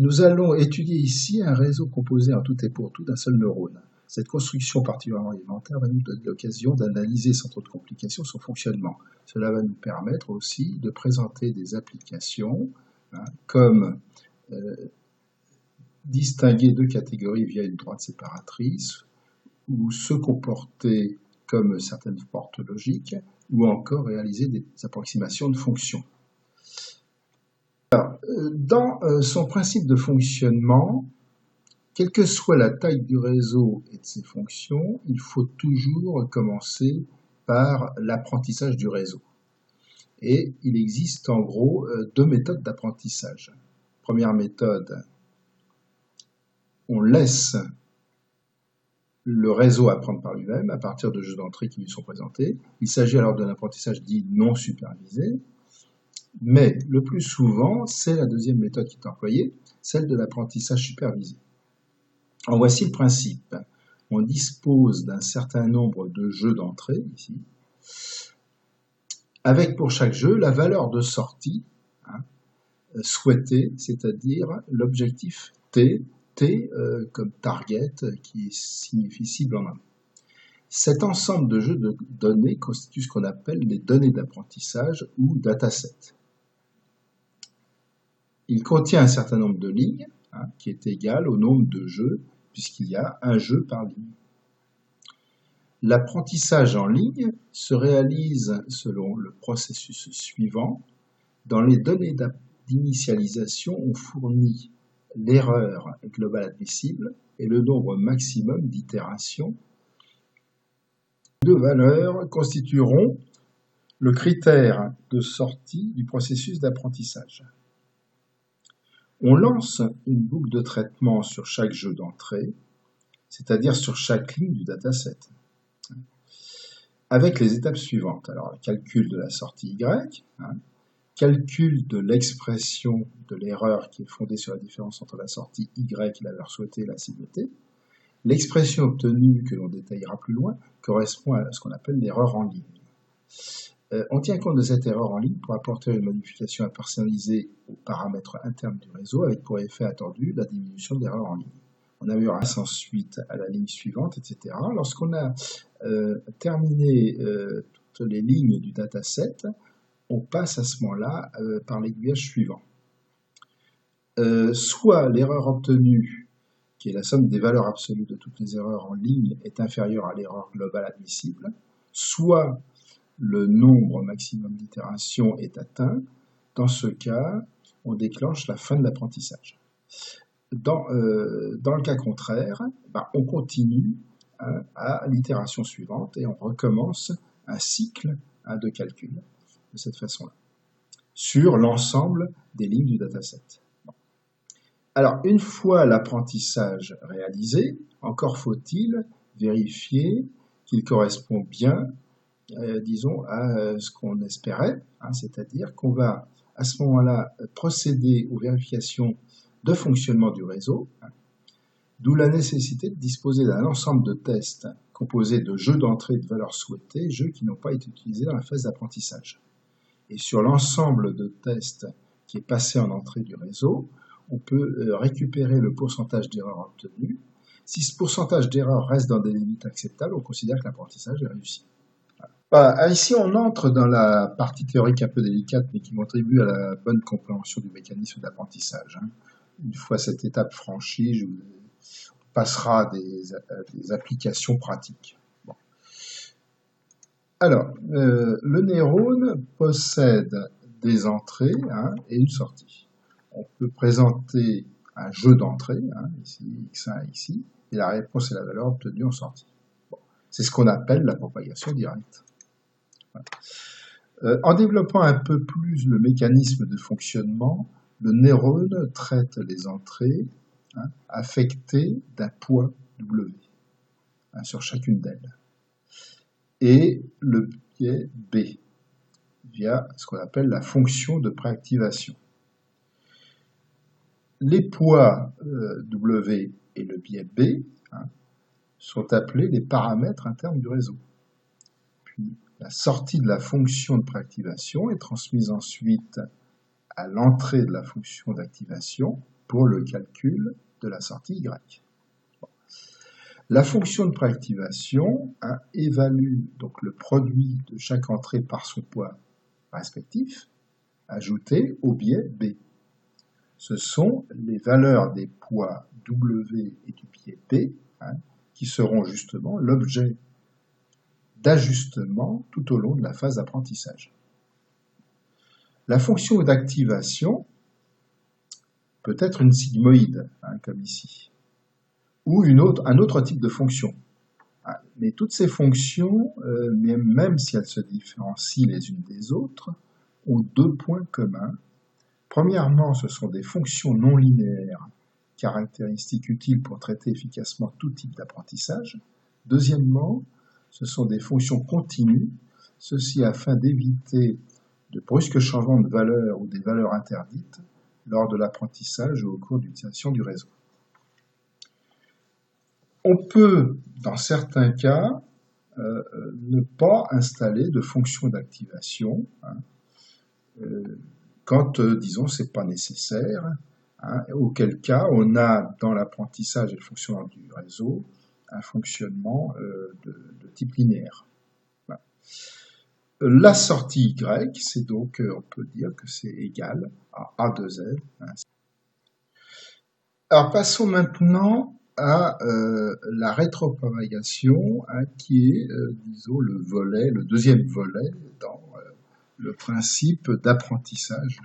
nous allons étudier ici un réseau composé en tout et pour tout d'un seul neurone. Cette construction particulièrement élémentaire va nous donner l'occasion d'analyser sans trop de complications son fonctionnement. Cela va nous permettre aussi de présenter des applications comme distinguer deux catégories via une droite séparatrice, ou se comporter comme certaines portes logiques, ou encore réaliser des approximations de fonctions. Alors, dans son principe de fonctionnement, quelle que soit la taille du réseau et de ses fonctions, il faut toujours commencer par l'apprentissage du réseau. Et il existe en gros deux méthodes d'apprentissage. Première méthode, on laisse le réseau apprendre par lui-même à partir de jeux d'entrée qui lui sont présentés. Il s'agit alors d'un apprentissage dit non supervisé. Mais le plus souvent, c'est la deuxième méthode qui est employée, celle de l'apprentissage supervisé. En voici le principe. On dispose d'un certain nombre de jeux d'entrée, ici, avec pour chaque jeu la valeur de sortie souhaitée, c'est-à-dire l'objectif T, comme target, qui signifie cible en anglais. Cet ensemble de jeux de données constitue ce qu'on appelle les données d'apprentissage ou datasets. Il contient un certain nombre de lignes, qui est égal au nombre de jeux, puisqu'il y a un jeu par ligne. L'apprentissage en ligne se réalise selon le processus suivant. Dans les données d'initialisation, on fournit l'erreur globale admissible et le nombre maximum d'itérations. Deux valeurs constitueront le critère de sortie du processus d'apprentissage. On lance une boucle de traitement sur chaque jeu d'entrée, c'est-à-dire sur chaque ligne du dataset, avec les étapes suivantes. Alors, calcul de la sortie Y, calcul de l'expression de l'erreur qui est fondée sur la différence entre la sortie Y et la valeur souhaitée et la cible T. L'expression obtenue, que l'on détaillera plus loin, correspond à ce qu'on appelle l'erreur en ligne. On tient compte de cette erreur en ligne pour apporter une modification personnalisée aux paramètres internes du réseau, avec pour effet attendu la diminution de l'erreur en ligne. On améliorera ensuite à la ligne suivante, etc. Lorsqu'on a terminé toutes les lignes du dataset, on passe à ce moment-là par l'aiguillage suivant. Soit l'erreur obtenue, qui est la somme des valeurs absolues de toutes les erreurs en ligne, est inférieure à l'erreur globale admissible, soit le nombre maximum d'itérations est atteint. Dans ce cas, on déclenche la fin de l'apprentissage. Dans le cas contraire, on continue à l'itération suivante et on recommence un cycle de calcul de cette façon-là, sur l'ensemble des lignes du dataset. Alors, une fois l'apprentissage réalisé, encore faut-il vérifier qu'il correspond bien disons, à ce qu'on espérait, c'est-à-dire qu'on va à ce moment-là procéder aux vérifications de fonctionnement du réseau, d'où la nécessité de disposer d'un ensemble de tests composés de jeux d'entrée de valeurs souhaitées, jeux qui n'ont pas été utilisés dans la phase d'apprentissage. Et sur l'ensemble de tests qui est passé en entrée du réseau, on peut récupérer le pourcentage d'erreurs obtenues. Si ce pourcentage d'erreurs reste dans des limites acceptables, on considère que l'apprentissage est réussi. Voilà. Ici, on entre dans la partie théorique un peu délicate, mais qui contribue à la bonne compréhension du mécanisme d'apprentissage. Une fois cette étape franchie, on passera à des applications pratiques. Bon. Alors, le neurone possède des entrées et une sortie. On peut présenter un jeu d'entrée, ici, x1 et xi, et la réponse est la valeur obtenue en sortie. Bon. C'est ce qu'on appelle la propagation directe. En développant un peu plus le mécanisme de fonctionnement, le neurone traite les entrées affectées d'un poids W sur chacune d'elles, et le biais B via ce qu'on appelle la fonction de préactivation. Les poids W et le biais B sont appelés les paramètres internes du réseau. Puis la sortie de la fonction de préactivation est transmise ensuite à l'entrée de la fonction d'activation pour le calcul de la sortie Y. La fonction de préactivation évalue donc le produit de chaque entrée par son poids respectif, ajouté au biais B. Ce sont les valeurs des poids W et du biais P qui seront justement l'objet d'ajustement tout au long de la phase d'apprentissage. La fonction d'activation peut être une sigmoïde, comme ici, ou un autre type de fonction. Mais toutes ces fonctions, même si elles se différencient les unes des autres, ont deux points communs. Premièrement, ce sont des fonctions non linéaires, caractéristiques utiles pour traiter efficacement tout type d'apprentissage. Deuxièmement, ce sont des fonctions continues, ceci afin d'éviter de brusques changements de valeur ou des valeurs interdites lors de l'apprentissage ou au cours d'utilisation du réseau. On peut, dans certains cas, ne pas installer de fonction d'activation quand, disons, c'est pas nécessaire, auquel cas on a dans l'apprentissage et le fonctionnement du réseau un fonctionnement de type linéaire. Voilà. La sortie Y, c'est donc, on peut dire que c'est égal à A de Z. Alors passons maintenant à la rétropropagation, qui est, disons, le deuxième volet dans le principe d'apprentissage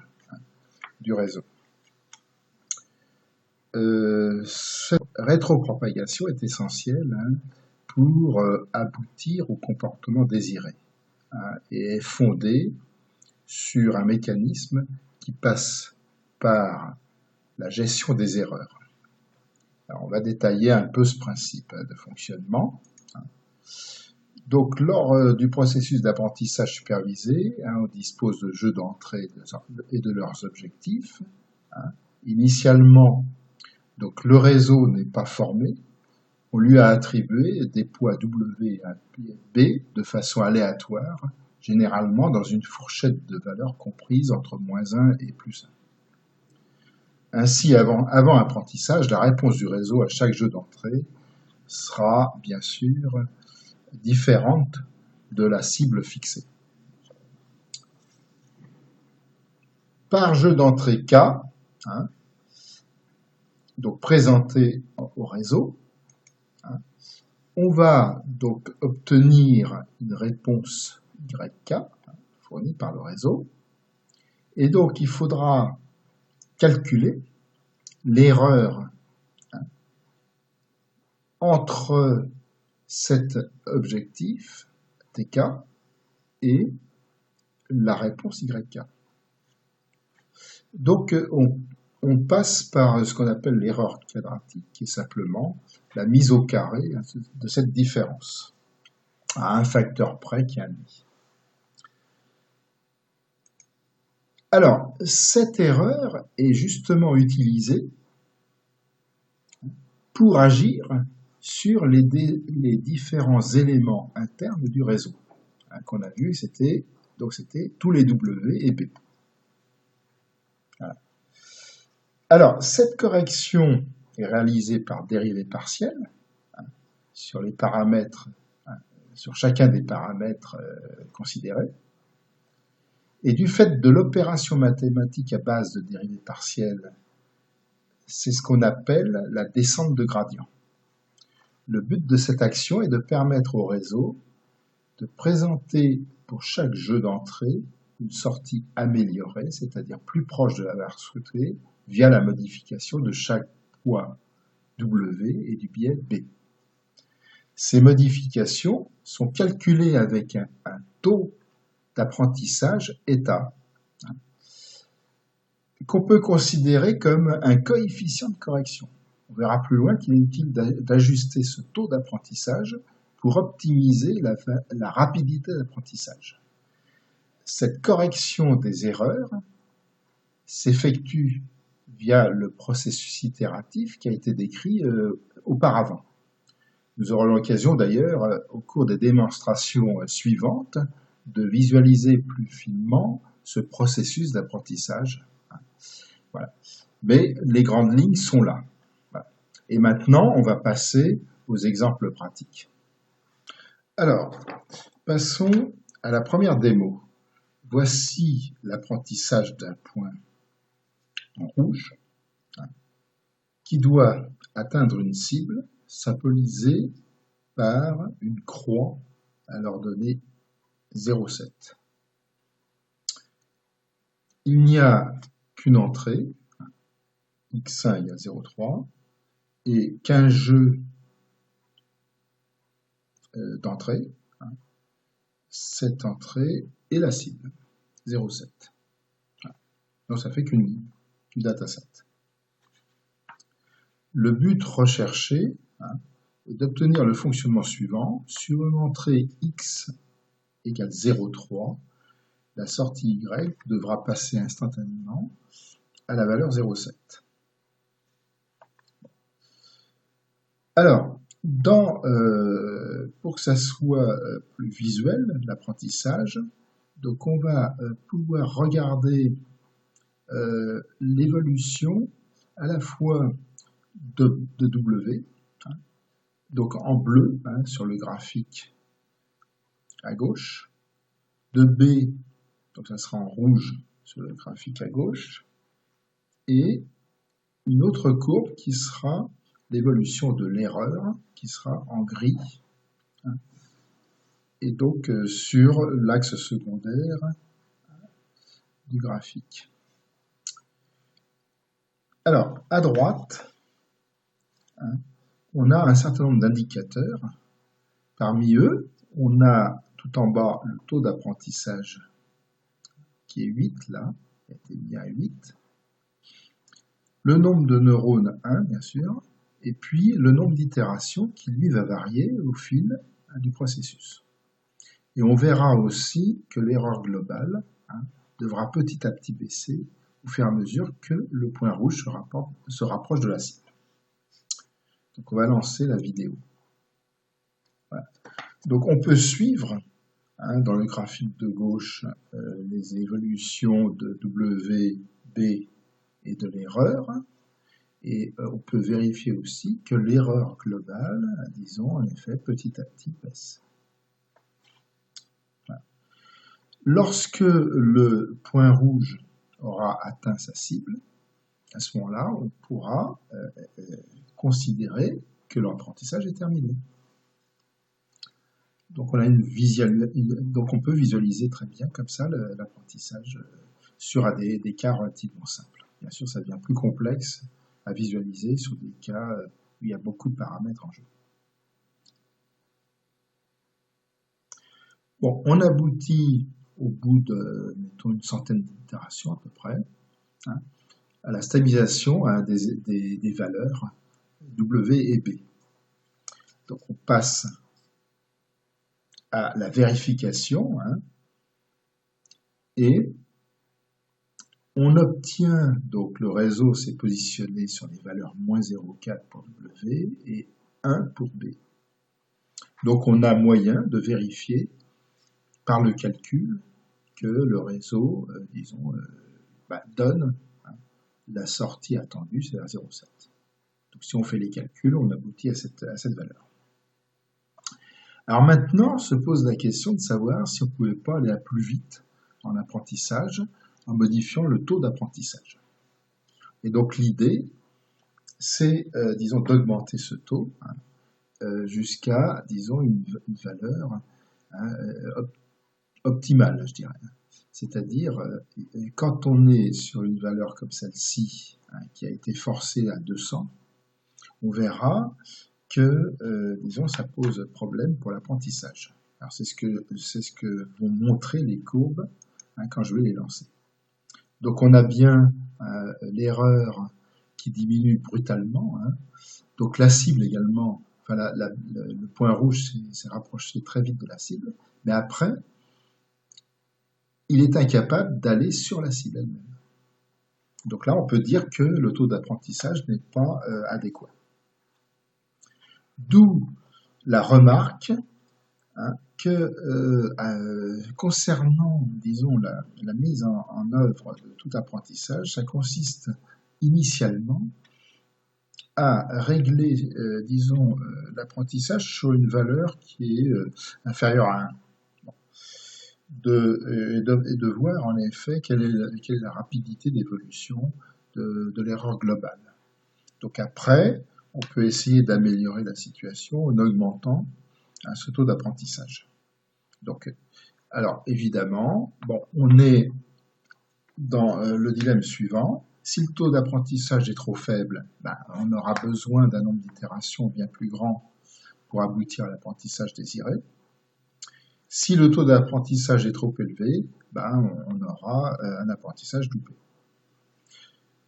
du réseau. Cette rétropropagation est essentielle pour aboutir au comportement désiré et est fondée sur un mécanisme qui passe par la gestion des erreurs. Alors, on va détailler un peu ce principe de fonctionnement. Donc, lors du processus d'apprentissage supervisé, on dispose de jeux d'entrée et de leurs objectifs. Initialement, donc le réseau n'est pas formé. On lui a attribué des poids W et B de façon aléatoire, généralement dans une fourchette de valeurs comprise entre -1 et +1. Ainsi, avant apprentissage, la réponse du réseau à chaque jeu d'entrée sera bien sûr différente de la cible fixée. Par jeu d'entrée K, donc présenté au réseau, on va donc obtenir une réponse YK fournie par le réseau, et donc il faudra calculer l'erreur entre cet objectif TK et la réponse YK. Donc on passe par ce qu'on appelle l'erreur quadratique, qui est simplement la mise au carré de cette différence, à un facteur près qui est admis. Alors, cette erreur est justement utilisée pour agir sur les différents éléments internes du réseau. Qu'on a vu, c'était tous les W et B. Voilà. Alors, cette correction est réalisée par dérivée partielle sur les paramètres, sur chacun des paramètres considérés. Et du fait de l'opération mathématique à base de dérivée partielle, c'est ce qu'on appelle la descente de gradient. Le but de cette action est de permettre au réseau de présenter pour chaque jeu d'entrée une sortie améliorée, c'est-à-dire plus proche de la valeur souhaitée, via la modification de chaque poids W et du biais B. Ces modifications sont calculées avec un taux d'apprentissage état, qu'on peut considérer comme un coefficient de correction. On verra plus loin qu'il est utile d'ajuster ce taux d'apprentissage pour optimiser la rapidité d'apprentissage. Cette correction des erreurs s'effectue via le processus itératif qui a été décrit auparavant. Nous aurons l'occasion d'ailleurs, au cours des démonstrations suivantes, de visualiser plus finement ce processus d'apprentissage. Voilà. mais les grandes lignes sont là. Voilà. Et maintenant, on va passer aux exemples pratiques. Alors, passons à la première démo. Voici l'apprentissage d'un point en rouge qui doit atteindre une cible symbolisée par une croix à l'ordonnée 0,7. Il n'y a qu'une entrée, x1 égale 0,3, et qu'un jeu d'entrée, cette entrée est la cible, 0,7. Donc ça fait qu'une ligne, une dataset. Le but recherché est d'obtenir le fonctionnement suivant. Sur une entrée x égale 0,3, la sortie y devra passer instantanément à la valeur 0,7. Alors, pour que ça soit plus visuel, l'apprentissage, donc on va pouvoir regarder l'évolution à la fois de W, donc en bleu sur le graphique à gauche, de B, donc ça sera en rouge sur le graphique à gauche, et une autre courbe qui sera l'évolution de l'erreur, qui sera en gris, et donc sur l'axe secondaire du graphique. Alors, à droite, on a un certain nombre d'indicateurs. Parmi eux, on a tout en bas le taux d'apprentissage qui est 8, là, qui a été mis à 8. Le nombre de neurones 1, bien sûr, et puis le nombre d'itérations qui, lui, va varier au fil du processus. Et on verra aussi que l'erreur globale devra petit à petit baisser au fur et à mesure que le point rouge se rapproche de la cible. Donc on va lancer la vidéo. Voilà. Donc on peut suivre dans le graphique de gauche les évolutions de W, B et de l'erreur. Et on peut vérifier aussi que l'erreur globale, disons, en effet, petit à petit baisse. Voilà. Lorsque le point rouge aura atteint sa cible, à ce moment-là, on pourra considérer que l'apprentissage est terminé. Donc on peut visualiser très bien comme ça l'apprentissage sur des cas relativement simples. Bien sûr, ça devient plus complexe à visualiser sur des cas où il y a beaucoup de paramètres en jeu. Bon, on aboutit au bout de, mettons, une centaine d'itérations à peu près, à la stabilisation des valeurs W et B. Donc on passe à la vérification et on obtient, donc le réseau s'est positionné sur les valeurs moins 0,4 pour W et 1 pour B. Donc on a moyen de vérifier par le calcul que le réseau, donne la sortie attendue, c'est-à-dire 0,7. Donc si on fait les calculs, on aboutit à cette valeur. Alors maintenant, se pose la question de savoir si on ne pouvait pas aller plus vite en apprentissage en modifiant le taux d'apprentissage. Et donc l'idée, c'est, d'augmenter ce taux jusqu'à, une valeur optimale, je dirais. C'est-à-dire, quand on est sur une valeur comme celle-ci, qui a été forcée à 200, on verra que, ça pose problème pour l'apprentissage. Alors c'est ce que vont montrer les courbes quand je vais les lancer. Donc on a bien l'erreur qui diminue brutalement. Donc la cible également, le point rouge s'est rapproché très vite de la cible, mais après, il est incapable d'aller sur la cible elle-même. Donc là, on peut dire que le taux d'apprentissage n'est pas adéquat. D'où la remarque que concernant, la mise en œuvre de tout apprentissage, ça consiste initialement à régler, disons, l'apprentissage sur une valeur qui est inférieure à 1. Et de voir en effet quelle est la rapidité d'évolution de l'erreur globale. Donc après, on peut essayer d'améliorer la situation en augmentant ce taux d'apprentissage. Donc, alors évidemment, bon, on est dans le dilemme suivant. Si le taux d'apprentissage est trop faible, on aura besoin d'un nombre d'itérations bien plus grand pour aboutir à l'apprentissage désiré. Si le taux d'apprentissage est trop élevé, on aura un apprentissage doublé.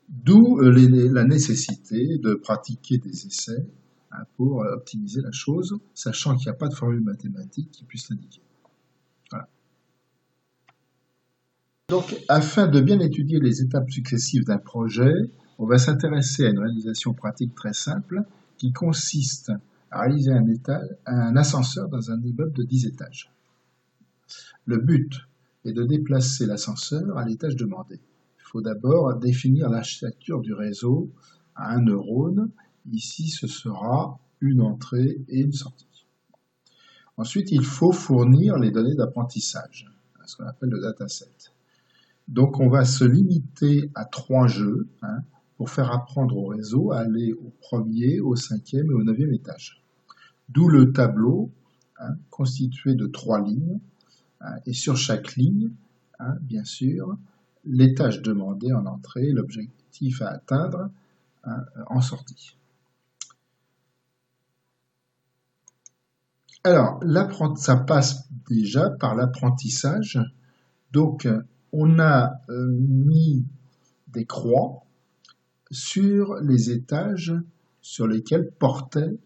D'où la nécessité de pratiquer des essais pour optimiser la chose, sachant qu'il n'y a pas de formule mathématique qui puisse l'indiquer. Voilà. Donc, afin de bien étudier les étapes successives d'un projet, on va s'intéresser à une réalisation pratique très simple qui consiste à réaliser un ascenseur dans un immeuble de 10 étages. Le but est de déplacer l'ascenseur à l'étage demandé. Il faut d'abord définir l'architecture du réseau à un neurone. Ici, ce sera une entrée et une sortie. Ensuite, il faut fournir les données d'apprentissage, ce qu'on appelle le dataset. Donc, on va se limiter à 3 jeux pour faire apprendre au réseau à aller au 1er, au 5e et au 9e étage. D'où le tableau constitué de 3 lignes. Et sur chaque ligne, bien sûr, l'étage demandé en entrée, l'objectif à atteindre en sortie. Alors, ça passe déjà par l'apprentissage. Donc, on a mis des croix sur les étages sur lesquels portait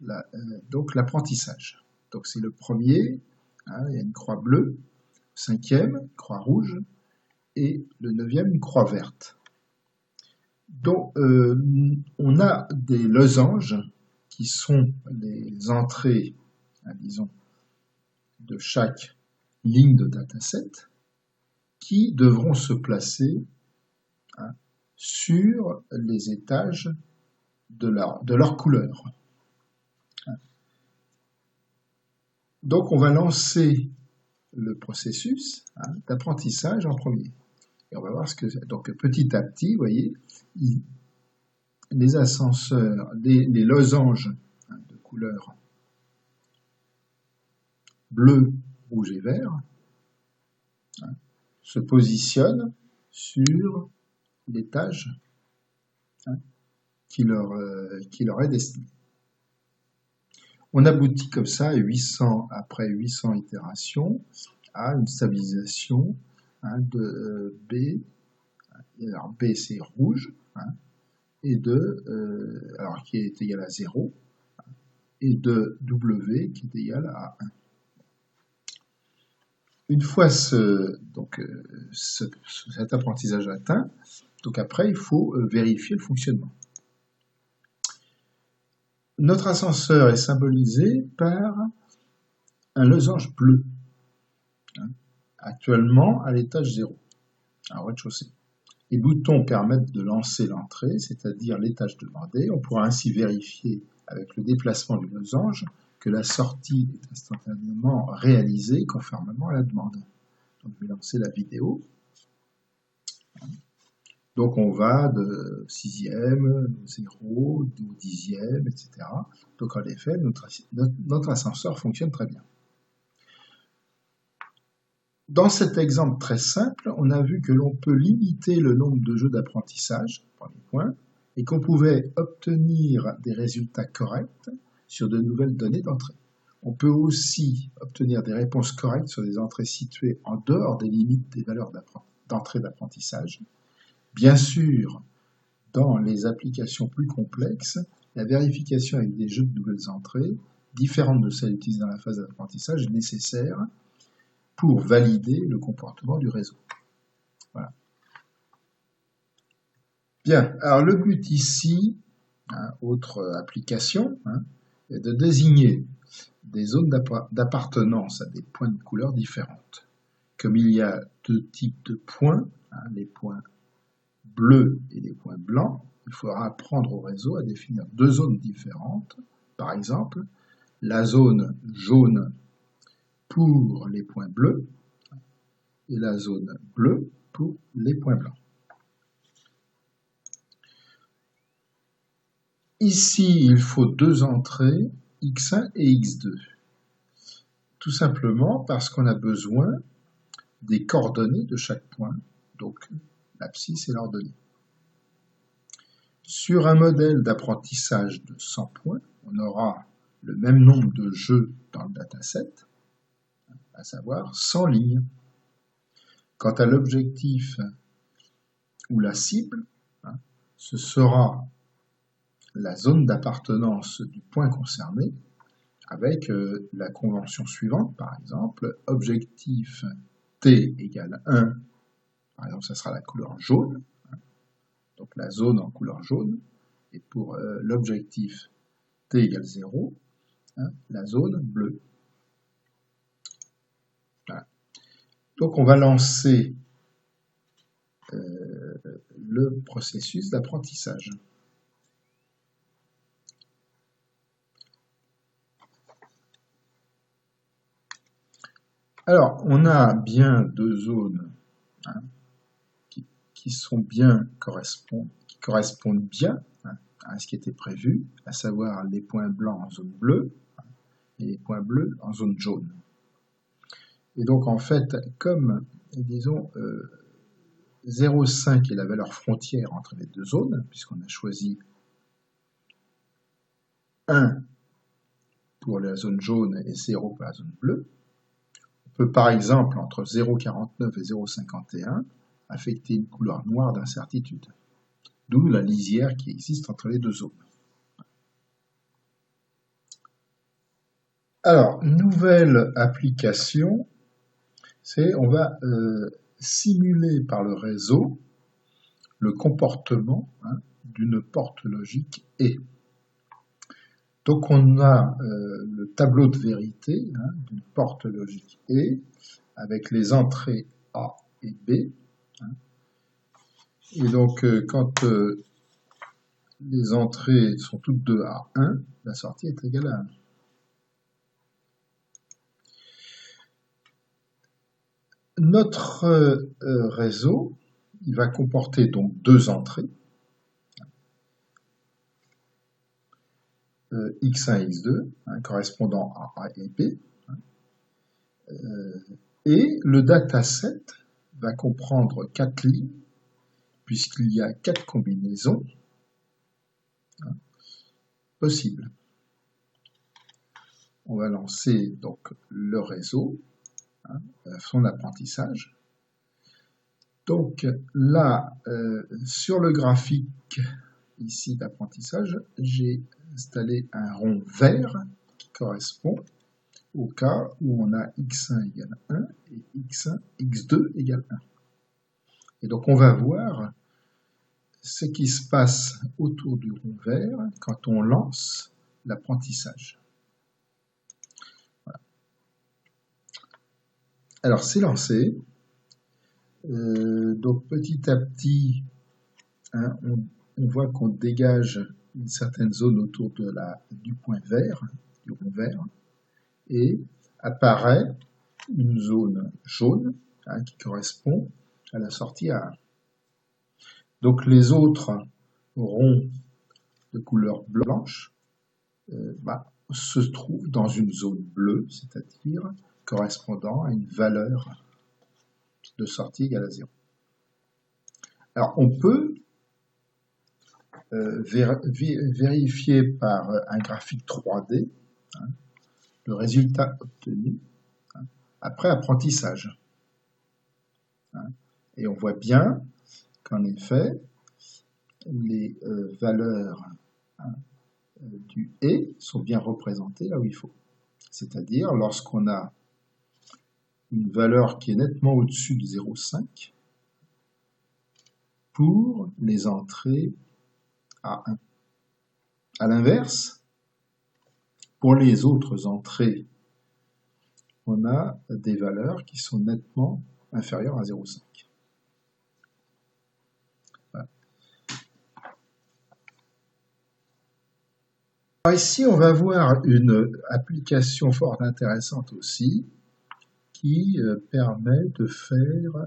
donc l'apprentissage. Donc, c'est le premier, il y a une croix bleue. 5e, croix rouge, et le 9e, une croix verte. Donc, on a des losanges qui sont les entrées, disons, de chaque ligne de dataset, qui devront se placer sur les étages de leur couleur. Donc, on va lancer le processus d'apprentissage en premier. Et on va voir ce que c'est. Donc petit à petit, vous voyez, les ascenseurs, les losanges de couleur bleu, rouge et vert se positionnent sur l'étage qui leur est destiné. On aboutit comme ça, après 800 itérations, à une stabilisation de B. Alors B c'est rouge, et alors qui est égal à 0, et de W qui est égal à 1. Une fois cet apprentissage atteint, donc après il faut vérifier le fonctionnement. Notre ascenseur est symbolisé par un losange bleu, actuellement à l'étage 0, au rez-de-chaussée. Les boutons permettent de lancer l'entrée, c'est-à-dire l'étage demandé. On pourra ainsi vérifier avec le déplacement du losange que la sortie est instantanément réalisée conformément à la demande. Donc je vais lancer la vidéo. Donc on va de 6e, 0, au 10e, etc. Donc en effet, notre ascenseur fonctionne très bien. Dans cet exemple très simple, on a vu que l'on peut limiter le nombre de jeux d'apprentissage, premier point, et qu'on pouvait obtenir des résultats corrects sur de nouvelles données d'entrée. On peut aussi obtenir des réponses correctes sur des entrées situées en dehors des limites des valeurs d'entrée d'apprentissage. Bien sûr, dans les applications plus complexes, la vérification avec des jeux de nouvelles entrées, différentes de celles utilisées dans la phase d'apprentissage, est nécessaire pour valider le comportement du réseau. Voilà. Bien, alors le but ici, autre application, est de désigner des zones d'appartenance à des points de couleur différentes. Comme il y a deux types de points, les points bleus et les points blancs, il faudra apprendre au réseau à définir deux zones différentes. Par exemple, la zone jaune pour les points bleus et la zone bleue pour les points blancs. Ici, il faut deux entrées, x1 et x2. Tout simplement parce qu'on a besoin des coordonnées de chaque point, donc l'abscisse et l'ordonnée. Sur un modèle d'apprentissage de 100 points, on aura le même nombre de jeux dans le dataset, à savoir 100 lignes. Quant à l'objectif ou la cible, ce sera la zone d'appartenance du point concerné avec la convention suivante, par exemple, objectif t égale 1, par exemple, ça sera la couleur jaune, donc la zone en couleur jaune, et pour l'objectif t égale 0, la zone bleue. Voilà. Donc on va lancer le processus d'apprentissage. Alors, on a bien deux zones qui correspondent bien à ce qui était prévu, à savoir les points blancs en zone bleue et les points bleus en zone jaune. Et donc, en fait, comme, disons, 0,5 est la valeur frontière entre les deux zones, puisqu'on a choisi 1 pour la zone jaune et 0 pour la zone bleue, on peut par exemple, entre 0,49 et 0,51, affecter une couleur noire d'incertitude, d'où la lisière qui existe entre les deux zones. Alors, nouvelle application, c'est on va simuler par le réseau le comportement d'une porte logique E. Donc on a le tableau de vérité d'une porte logique E avec les entrées A et B. Et donc quand les entrées sont toutes deux à 1, la sortie est égale à 1. Notre réseau, il va comporter donc deux entrées, x1 et x2, correspondant à A et B. Et le dataset va comprendre 4 lignes, puisqu'il y a 4 combinaisons possibles. On va lancer donc le réseau, son apprentissage. Donc là, sur le graphique ici d'apprentissage, j'ai installé un rond vert qui correspond au cas où on a x1 égale 1 et x2 égale 1. Et donc on va voir ce qui se passe autour du rond vert quand on lance l'apprentissage. Voilà. Alors c'est lancé. Donc petit à petit, on voit qu'on dégage une certaine zone autour du point vert, du rond vert, et apparaît une zone jaune qui correspond à la sortie A1. Donc les autres ronds de couleur blanche se trouvent dans une zone bleue, c'est-à-dire correspondant à une valeur de sortie égale à 0. Alors on peut vérifier par un graphique 3D le résultat obtenu après apprentissage. Et on voit bien qu'en effet, les valeurs du et sont bien représentées là où il faut. C'est-à-dire lorsqu'on a une valeur qui est nettement au-dessus de 0,5 pour les entrées A1. À l'inverse, pour les autres entrées, on a des valeurs qui sont nettement inférieures à 0,5. Voilà. Alors ici, on va voir une application fort intéressante aussi, qui permet de faire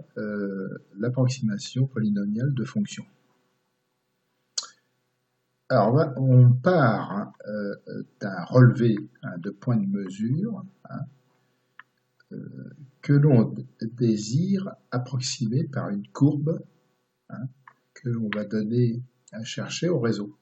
l'approximation polynomiale de fonctions. Alors, on part d'un relevé de points de mesure que l'on désire approximer par une courbe que l'on va donner à chercher au réseau.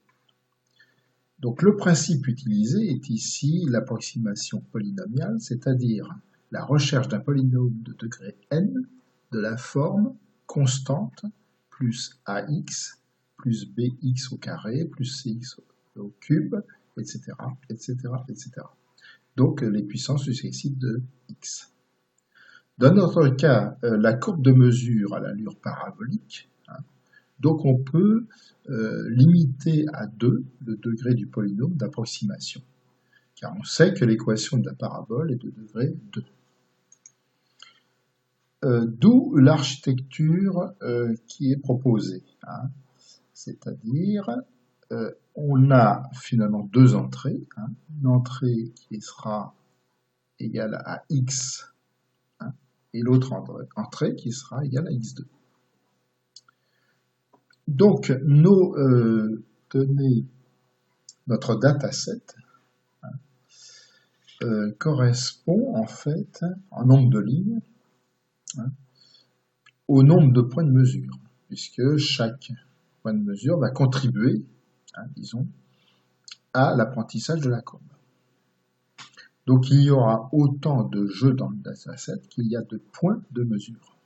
Donc, le principe utilisé est ici l'approximation polynomiale, c'est-à-dire la recherche d'un polynôme de degré n de la forme constante plus ax plus bx au carré plus cx au cube, etc., etc., etc. Donc les puissances successives de x. Dans notre cas, la courbe de mesure a l'allure parabolique, donc on peut limiter à 2 le degré du polynôme d'approximation, car on sait que l'équation de la parabole est de degré 2. D'où l'architecture qui est proposée. C'est-à-dire, on a finalement deux entrées. Une entrée qui sera égale à x et l'autre entrée qui sera égale à x2. Donc, nos données, notre dataset correspond en fait en nombre de lignes au nombre de points de mesure, puisque chaque point de mesure va contribuer, disons, à l'apprentissage de la courbe. Donc il y aura autant de jeux dans le dataset qu'il y a de points de mesure.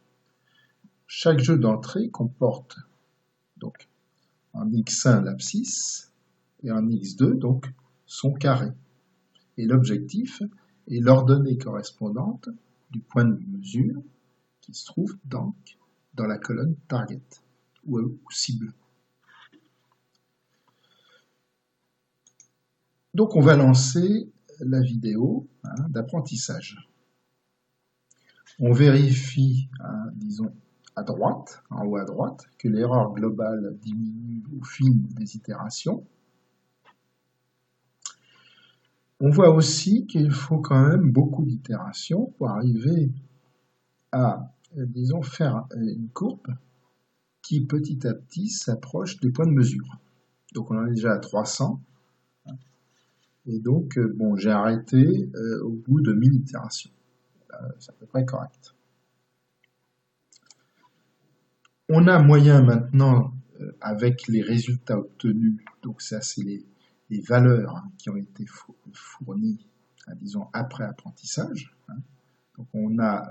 Chaque jeu d'entrée comporte donc en x1 l'abscisse et en x2 donc son carré. Et l'objectif est l'ordonnée correspondante du point de mesure qui se trouve donc dans la colonne target ou cible. Donc on va lancer la vidéo d'apprentissage. On vérifie, disons, à droite, en haut à droite, que l'erreur globale diminue au fil des itérations. On voit aussi qu'il faut quand même beaucoup d'itérations pour arriver à, disons, faire une courbe qui petit à petit s'approche des points de mesure. Donc on en est déjà à 300. Et donc, bon, j'ai arrêté au bout de 1000 itérations. C'est à peu près correct. On a moyen maintenant, avec les résultats obtenus, donc ça c'est les valeurs qui ont été fournies, disons, après apprentissage. Donc on a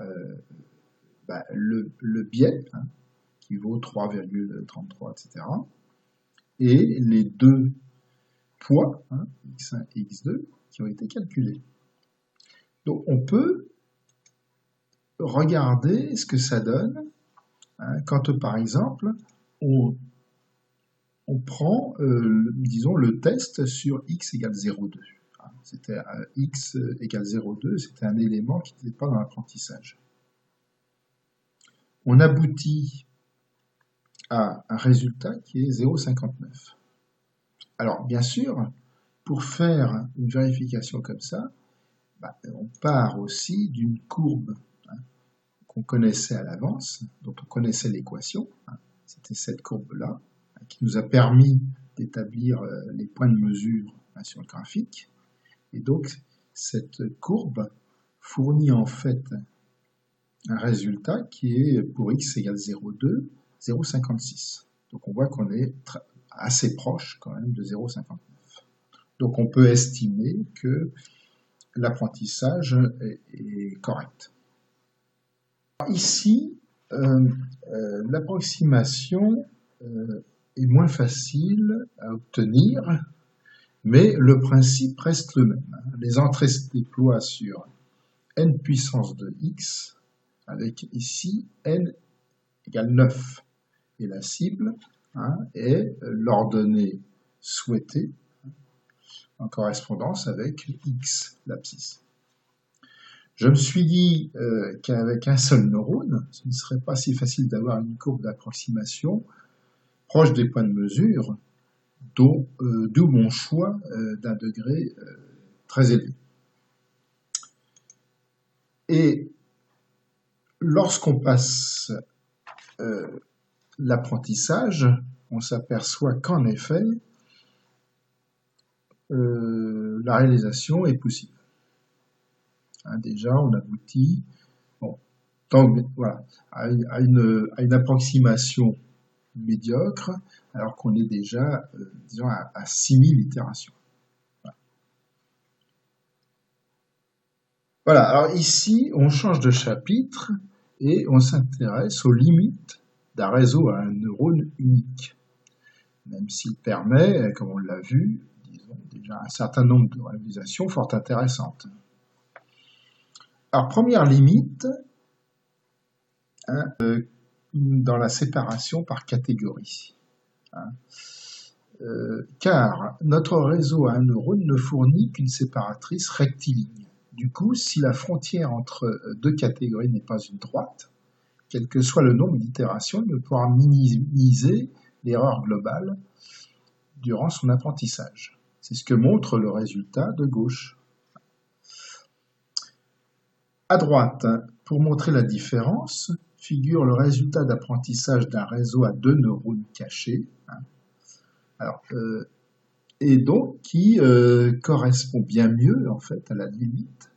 le biais, qui vaut 3,33, etc. Et les deux poids, x1 et x2, qui ont été calculés. Donc on peut regarder ce que ça donne quand, par exemple, on prend, disons, le test sur x égale 0,2. C'était x égale 0,2, c'était un élément qui n'était pas dans l'apprentissage. On aboutit à un résultat qui est 0,59. Alors, bien sûr, pour faire une vérification comme ça, on part aussi d'une courbe qu'on connaissait à l'avance, dont on connaissait l'équation. C'était cette courbe-là qui nous a permis d'établir les points de mesure sur le graphique. Et donc, cette courbe fournit en fait un résultat qui est pour x égale 0,2, 0,56. Donc on voit qu'on est assez proche quand même de 0,59. Donc on peut estimer que l'apprentissage est correct. Ici, l'approximation est moins facile à obtenir, mais le principe reste le même. Les entrées se déploient sur n puissance de x, avec ici n égale 9. Et la cible est l'ordonnée souhaitée en correspondance avec x, l'abscisse. Je me suis dit qu'avec un seul neurone, ce ne serait pas si facile d'avoir une courbe d'approximation proche des points de mesure D'où mon choix d'un degré très élevé. Et lorsqu'on passe l'apprentissage, on s'aperçoit qu'en effet, la réalisation est possible. Déjà, on aboutit voilà, à une approximation médiocre, alors qu'on est déjà, disons, à 6000 itérations. Voilà, alors ici, on change de chapitre et on s'intéresse aux limites d'un réseau à un neurone unique, même s'il permet, comme on l'a vu, disons, déjà un certain nombre de réalisations fort intéressantes. Alors, première limite, dans la séparation par catégorie. Car notre réseau à un neurone ne fournit qu'une séparatrice rectiligne. Du coup, si la frontière entre deux catégories n'est pas une droite, quel que soit le nombre d'itérations, il ne pourra minimiser l'erreur globale durant son apprentissage. C'est ce que montre le résultat de gauche. À droite, pour montrer la différence, figure le résultat d'apprentissage d'un réseau à deux neurones cachés. Alors, et donc qui correspond bien mieux en fait à la limite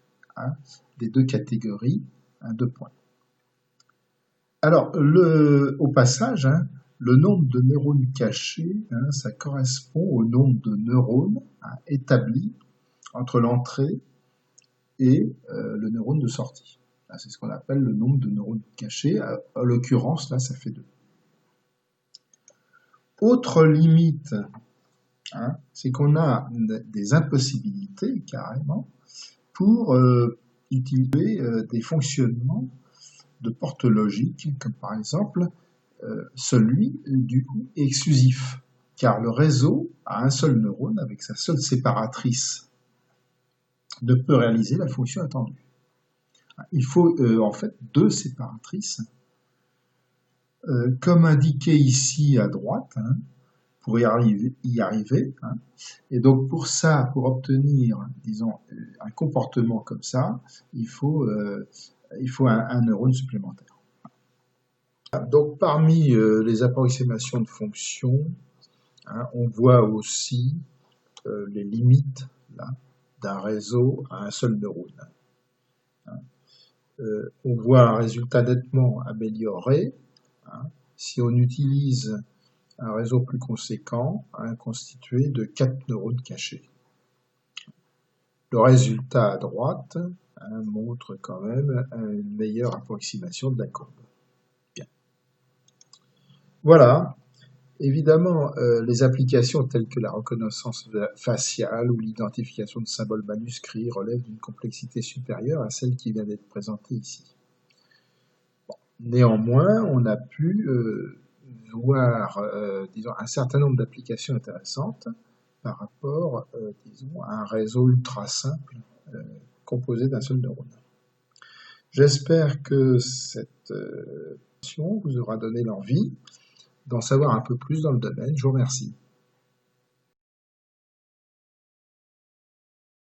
des deux catégories de points. Alors, au passage, le nombre de neurones cachés, ça correspond au nombre de neurones établis entre l'entrée et le neurone de sortie. C'est ce qu'on appelle le nombre de neurones cachés. En l'occurrence, là, ça fait 2. Autre limite, c'est qu'on a des impossibilités, carrément, pour utiliser des fonctionnements de porte logique, comme par exemple celui du exclusif, car le réseau a un seul neurone avec sa seule séparatrice ne peut réaliser la fonction attendue. Il faut en fait 2 séparatrices, comme indiqué ici à droite, pour y arriver. Et donc pour ça, pour obtenir, disons, un comportement comme ça, il faut un neurone supplémentaire. Donc parmi les approximations de fonctions, on voit aussi les limites d'un réseau à un seul neurone. On voit un résultat nettement amélioré si on utilise un réseau plus conséquent, constitué de 4 neurones cachés. Le résultat à droite montre quand même une meilleure approximation de la courbe. Bien. Voilà. Évidemment, les applications telles que la reconnaissance faciale ou l'identification de symboles manuscrits relèvent d'une complexité supérieure à celle qui vient d'être présentée ici. Bon. Néanmoins, on a pu voir, disons, un certain nombre d'applications intéressantes par rapport, disons, à un réseau ultra simple composé d'un seul neurone. J'espère que cette vous aura donné l'envie d'en savoir un peu plus dans le domaine. Je vous remercie.